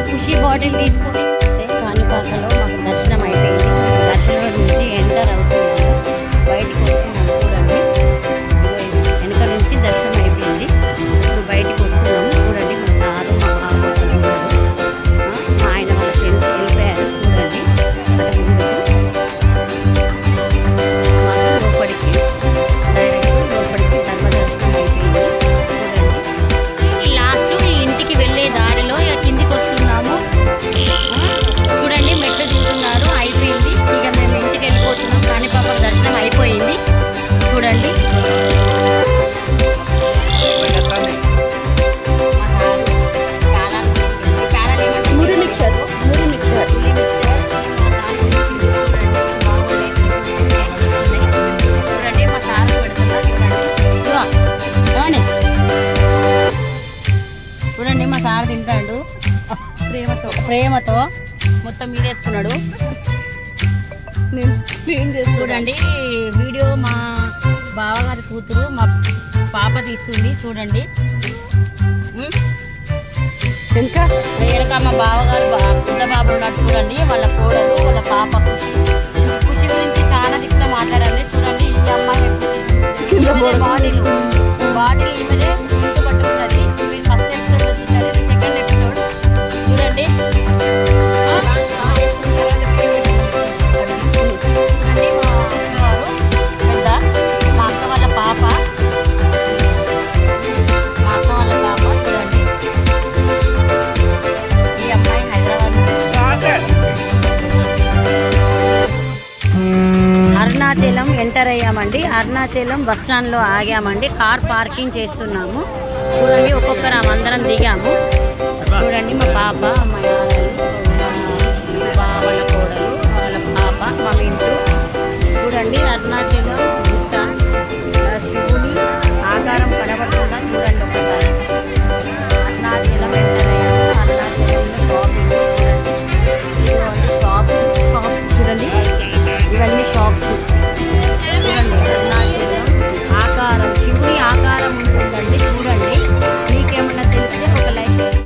ఖుషి bottle తీసుకొని కాణిపాకలో మాకు దర్శనం అయిపోయింది. దర్శనం నుంచి ఎంటర్ అవుతున్నాము, బయటికి వస్తున్నాము. చూడండి, వెనక నుంచి దర్శనం అయిపోయింది, ఇప్పుడు బయటికి వస్తున్నాము. చూడండి, మా సారు మా బాబు మా ఆయన వాళ్ళ ఫ్రెండ్స్ వెళ్ళిపోయారు. చూడండి, లోపలికి లోపలికి ధర్మదర్శనం అయిపోయింది. చూడండి, లాస్ట్ ఇంటికి వెళ్ళే దారిలో కిందికి వస్తున్నాము. చూడండి, మెట్లు దిగుతున్నారు, అయిపోయింది. ఇక మేము ఇంటికి వెళ్ళిపోతున్నాం. కాణిపాక దర్శనం అయిపోయింది. చూడండి, చూడండి మా సార్ తింటాడు ప్రేమతో మొత్తం మీదేసుకున్నాడు. చూడండి, వీడియో మా బావగారి కూతురు మా పాప తీస్తుంది. చూడండి, ఇంకా వెనక మా బావగారు పెద్ద బాబు ఉన్నాడు. చూడండి, వాళ్ళ కోడలు వాళ్ళ పాప ఖుషి గురించి చాలా దిక్కున మాట్లాడాలి. చూడండి, ఈ అమ్మాయి బాటిల్ ఈమెదే ఇంటి పట్టుకున్నది. మీరు ఫస్ట్ ఎపిసోడ్ చూసారు, సెకండ్ ఎపిసోడ్ చూడండి. మా అక్క వాళ్ళ పాప చూడండి, ఈ అమ్మాయి హైదరాబాద్ అరుణాచలం ఎంటర్ అయ్యామండి. అరుణాచలం బస్ స్టాండ్లో ఆగామండి, కార్ పార్కింగ్ చేస్తున్నాము. చూడండి, ఒక్కొక్కరు అందరం దిగాము. చూడండి, మా పాప, మా యాదలు, మా వాళ్ళ కోడలు, వాళ్ళ పాప, మా ఇంటూ. చూడండి, అరుణాచలం